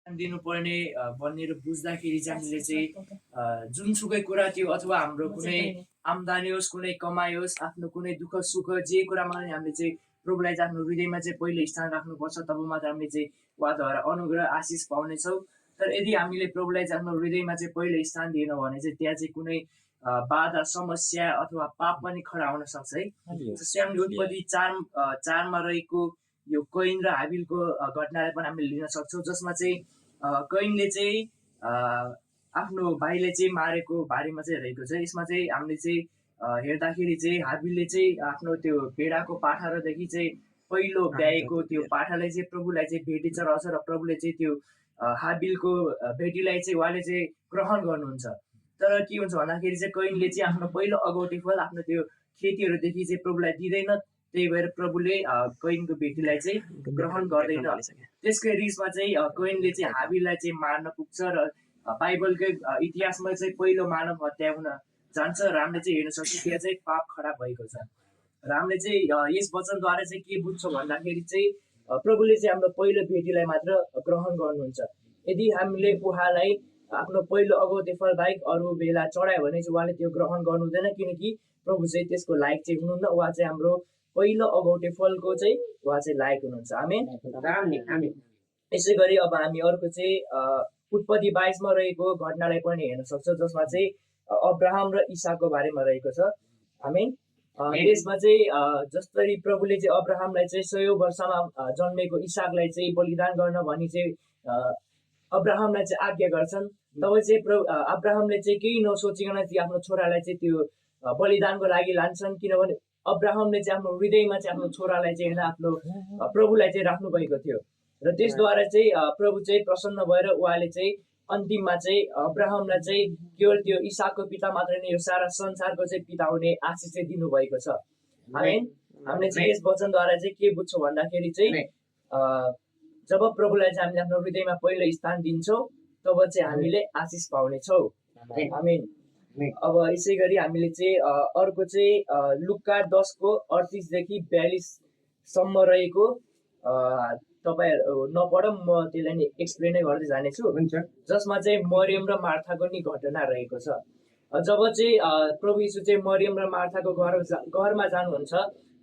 दिनुपर्ने भनेर बुझ्दाखेरि चाहिँ हामीले चाहिँ जुनसुकै कुरा त्यो अथवा हाम्रो कुनै आम्दानी होस्, कुनै कमाइ होस्, आफ्नो कुनै दुःख सुख जे कुरामा पनि हामीले चाहिँ प्रभुलाई चाहिँ आफ्नो हृदयमा चाहिँ पहिलो स्थान राख्नुपर्छ। तब मात्र हामीले चाहिँ उहाँद्वारा अनुग्रह आशिष पाउनेछौँ। तर यदि हामीले प्रभुलाई चाहिँ आफ्नो हृदयमा चाहिँ पहिलो स्थान दिएन भने चाहिँ त्यहाँ चाहिँ कुनै बाधा समस्या अथवा पाप पनि खडा हुन सक्छ है। जस्तै हामीले उत्पत्ति 4 रहेको यो कैन र हाबिलको घटनालाई पनि हामीले लिन सक्छौँ, जसमा चाहिँ कैनले चाहिँ आफ्नो भाइले चाहिँ मारेको बारेमा चाहिँ रहेको छ। यसमा चाहिँ हामीले चाहिँ हेर्दाखेरि चाहिँ हाबिलले चाहिँ आफ्नो त्यो भेडाको पाठारोदेखि चाहिँ पहिलो ब्याएको त्यो पाठालाई चाहिँ प्रभुलाई चाहिँ भेटिन्छ रहेछ र प्रभुले चाहिँ त्यो हाबिलको भेटीलाई चाहिँ उहाँले चाहिँ ग्रहण गर्नुहुन्छ। तर के हुन्छ भन्दाखेरि चाहिँ कैनले चाहिँ आफ्नो पहिलो अगौटे फल आफ्नो त्यो खेतीहरूदेखि चाहिँ प्रभुलाई दिँदैन। त्यही भएर प्रभुले कैनको बेटीलाई चाहिँ ग्रहण गर्दैन। त्यसकै रिसमा चाहिँ कैनले चाहिँ हाबिललाई चाहिँ मार्न पुग्छ र बाइबलकै इतिहासमा चाहिँ पहिलो मानव हत्या हुन जान्छ र हामीले चाहिँ हेर्न सक्छौँ त्यहाँ चाहिँ पाप खडा भएको छ। र हामीले चाहिँ यस वचनद्वारा चाहिँ के बुझ्छौँ भन्दाखेरि चाहिँ प्रभुले चाहिँ हाम्रो पहिलो भेटीलाई मात्र ग्रहण गर्नुहुन्छ। यदि हामीले उहाँलाई आफ्नो पहिलो अगौटे फल बाहेक अरू बेला चढायो भने चाहिँ उहाँले त्यो ग्रहण गर्नु हुँदैन, किनकि प्रभु चाहिँ त्यसको लायक चाहिँ हुनुहुन्न। उहाँ चाहिँ हाम्रो पहिलो अगौटे फलको चाहिँ उहाँ चाहिँ लायक हुनुहुन्छ। आमेन। यसै गरी अब हामी अर्को चाहिँ उत्पत्ति 22 मा रहेको घटनालाई पनि हेर्न सक्छौँ, जसमा चाहिँ अब्राहम र इसाकको बारेमा रहेको छ। आमेन। त्यसमा चाहिँ जसरी प्रभुले चाहिँ अब्राहमलाई चाहिँ 100 वर्षमा जन्मेको इसाकलाई चाहिँ बलिदान गर्न भनी चाहिँ अब्राहमलाई चाहिँ आज्ञा गर्छन्। तब चाहिँ अब्राहमले चाहिँ केही नसोचिकन चाहिँ आफ्नो छोरालाई चाहिँ त्यो बलिदानको लागि लान्छन्, किनभने अब्राहमले चाहिँ आफ्नो हृदयमा चाहिँ आफ्नो छोरालाई चाहिँ आफ्नो प्रभुलाई चाहिँ राख्नु भएको थियो। र त्यसद्वारा चाहिँ प्रभु चाहिँ प्रसन्न भएर उहाँले चाहिँ अन्तिममा चाहिँ अब्राहमलाई चाहिँ केवल त्यो इसाकको पिता मात्र नै यो सारा संसारको चाहिँ पिता हुने आशिष चाहिँ दिनुभएको छ। आमेन। हामीले चाहिँ यस वचनद्वारा चाहिँ के बुझ्छौँ भन्दाखेरि चाहिँ जब प्रभुलाई चाहिँ हामीले आफ्नो हृदयमा पहिलो स्थान दिन्छौँ तब चाहिँ हामीले आशिष पाउनेछौँ। आमेन। अब यसै गरी हामीले चाहिँ अर्को चाहिँ लुका 10:38 देखि 42 सम्म रहेको तपाईहरु नपढौँ, म त्यसलाई एक्सप्लेनै गर्दै जानेछु। जसमा चाहिँ मरियम र मार्थाको नि घटना रहेको छ। जब चाहिँ प्रभु यीशु चाहिँ मरियम र मार्थाको घरमा जानुहुन्छ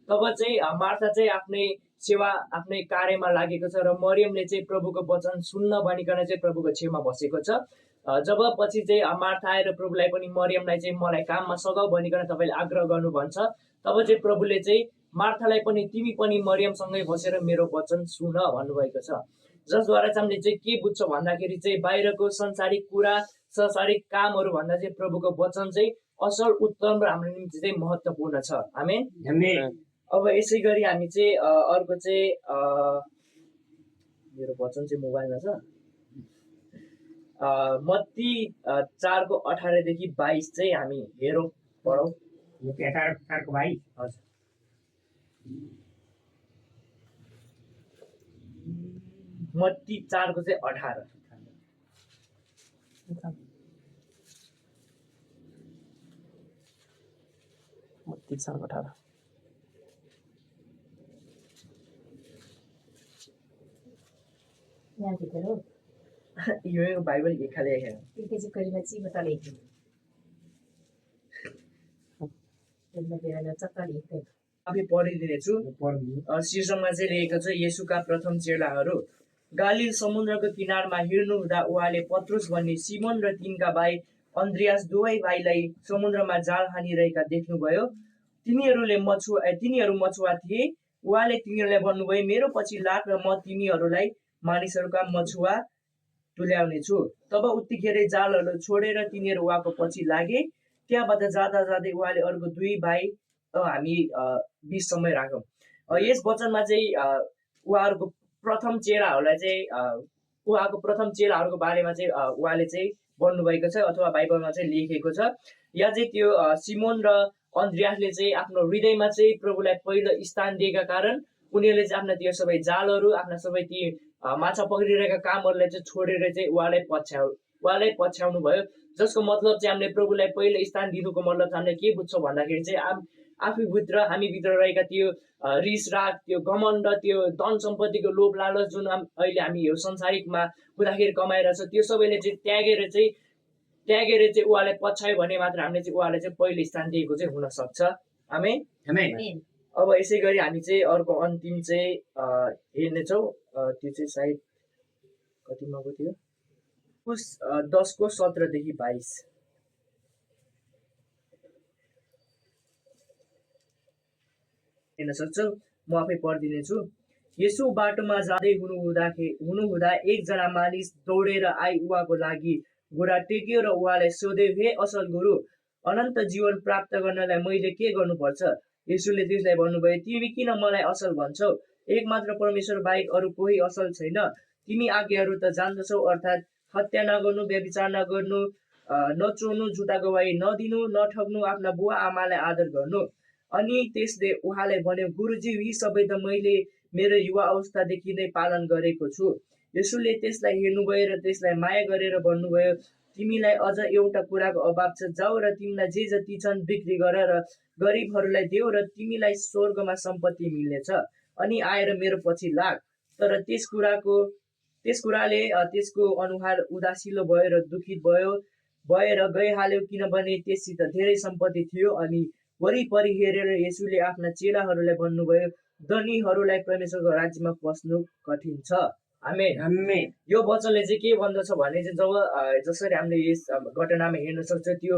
तब चाहिँ मार्था चाहिँ आफ्नै सेवा आफ्नै कार्यमा लागेको छ र मरियमले चाहिँ प्रभुको वचन सुन्न भनिकन चाहिँ प्रभुको छेउमा बसेको छ। जब पछि चाहिँ मार्था आएर प्रभुलाई पनि मरियमलाई चाहिँ मलाई काममा सघाउ भनिकन तपाईँले आग्रह गर्नु भन्छ, तब चाहिँ प्रभुले चाहिँ मार्थालाई पनि तिमी पनि मरियमसँगै बसेर मेरो वचन सुन भन्नुभएको छ। जसद्वारा चाहिँ हामीले चाहिँ के बुझ्छौँ भन्दाखेरि चाहिँ बाहिरको संसारिक कुरा संसारिक कामहरू भन्दा चाहिँ प्रभुको वचन चाहिँ असल उत्तम र हाम्रो निम्ति चाहिँ महत्त्वपूर्ण छ। आमेन। अब यसै गरी हामी चाहिँ अर्को चाहिँ मेरो वचन चाहिँ मोबाइलमा छ, मत्ती 4:18 देखि 22 चाहिँ हामी हेरौँ पढौँ। हजुर मत्ती 4:18 मत्ती 4:18 यो बाइबल खाली पढिदिनेछु। शीर्षकमा चाहिँ लेखेको छ येशूका प्रथम चेलाहरू। गालिल समुद्रको किनारमा हिँड्नु हुँदा उहाँले पत्रुस भन्ने सिमोन र तिनका भाइ अन्द्रियास दुवै भाइलाई समुद्रमा जाल हानिरहेका देख्नुभयो। तिनीहरू मछुवा थिए। उहाँले तिनीहरूलाई भन्नुभयो, मेरो पछि लाग र म तिमीहरूलाई मानिसहरूका मछुवा तुल्याउने छु। तब उत्तिखेरै जालहरू छोडेर तिनीहरू उहाँको पछि लागे। त्यहाँबाट जाँदा जाँदै उहाँले अर्को दुई भाइ हामी 20 समय राखौँ। यस वचनमा चाहिँ उहाँहरूको प्रथम चेलाहरूको बारेमा चाहिँ उहाँले चाहिँ भन्नुभएको छ अथवा बाइबलमा चाहिँ लेखेको छ। या चाहिँ त्यो सिमोन र अन्द्रियासले चाहिँ आफ्नो हृदयमा चाहिँ प्रभुलाई पहिलो स्थान दिएका कारण उनीहरूले चाहिँ आफ्ना त्यो सबै जालहरू आफ्ना सबै ती माछा पक्रिरहेका कामहरूलाई चाहिँ छोडेर चाहिँ उहाँलाई पछ्याउनु भयो। जसको मतलब चाहिँ हामीले प्रभुलाई पहिलो स्थान दिनुको मतलब हामीले के बुझ्छौँ भन्दाखेरि चाहिँ आफूभित्र हामीभित्र रहेका त्यो रिस राग त्यो घमण्ड त्यो धन सम्पत्तिको लोभ लालच जुन अहिले हामी यो संसारिकमा हुँदाखेरि कमाइरहेछ त्यो सबैले चाहिँ त्यागेर चाहिँ उहाँलाई पछ्यायो भने मात्र हामीले चाहिँ उहाँलाई चाहिँ पहिलो स्थान दिएको चाहिँ हुन सक्छ आमेन Amen. अब यसै गरी हामी चाहिँ अर्को अन्तिम चाहिँ हेर्नेछौँ त्यो चाहिँ सायद कतिमा पो थियो 10को 17 देखि 22 हेर्न सक्छौ म आफै पढिदिनेछु यसो बाटोमा जाँदै हुनुहुँदा एकजना मानिस दौडेर आई उहाँको लागि घोडा टेक्यो र उहाँलाई सोध्यो हे असल गुरु अनन्त जीवन प्राप्त गर्नलाई मैले के गर्नुपर्छ यसुले त्यसलाई भन्नुभयो तिमी किन मलाई असल भन्छौ एकमात्र परमेश्वर बाहेक अरू कोही असल छैन तिमी आज्ञाहरू त जान्दछौ अर्थात् हत्या नगर्नु व्यभिचार नगर्नु नचोर्नु झुटा गवाही नदिनु नठग्नु आफ्ना बुवा आमालाई आदर गर्नु अनि त्यसले उहाँलाई भन्यो गुरुजी यी सबै त मैले मेरो युवा अवस्थादेखि नै पालन गरेको छु यसुले त्यसलाई हेर्नुभयो र त्यसलाई माया गरेर भन्नुभयो तिमीलाई अझ एउटा कुराको अभाव छ जाऊ र तिमीलाई जे जति छन् बिक्री गर र गरिबहरूलाई देऊ र तिमीलाई स्वर्गमा सम्पत्ति मिल्नेछ अनि आएर मेरो पछि लाग तर त्यस कुराले त्यसको अनुहार उदासिलो भयो र दुखित भएर गइहाल्यो किनभने त्यससित धेरै सम्पत्ति थियो अनि वरिपरि हेरेर यसुले आफ्ना चेलाहरूलाई भन्नुभयो धनीहरूलाई परमेश्वरको राज्यमा पस्नु कठिन छ आमेन Amen. यो वचनले चाहिँ के भन्दछ भने चाहिँ जब जसरी हामीले यस घटनामा हेर्न सक्छ त्यो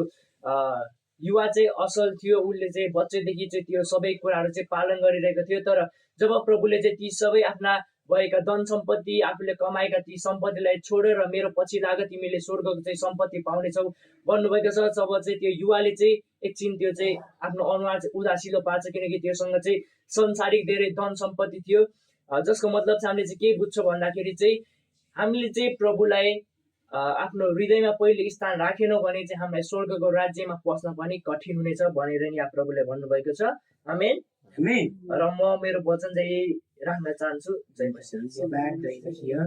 युवा चाहिँ असल थियो उसले चाहिँ बच्चैदेखि चाहिँ त्यो सबै कुराहरू चाहिँ पालन गरिरहेको थियो तर जब प्रभुले चाहिँ ती सबै आफ्ना भएका धन सम्पत्ति आफूले कमाएका ती सम्पत्तिलाई छोडेर मेरो पछि लाग तिमीले स्वर्गको चाहिँ सम्पत्ति पाउनेछौ भन्नुभएको छ जब चाहिँ त्यो युवाले चाहिँ एकछिन त्यो चाहिँ आफ्नो अनुहार चाहिँ उदासिलो पार्छ किनकि त्योसँग चाहिँ संसारिक धेरै धन सम्पत्ति थियो जसको मतलब चाहिँ हामीले चाहिँ के बुझ्छौँ भन्दाखेरि चाहिँ हामीले चाहिँ प्रभुलाई आफ्नो हृदयमा पहिलो स्थान राखेनौँ भने चाहिँ हामीलाई स्वर्गको राज्यमा पस्न पनि कठिन हुनेछ भनेर नि यहाँ प्रभुले भन्नुभएको छ आमेन Amen. र म मेरो वचन चाहिँ राख्न चाहन्छु जय मसीह So back right here.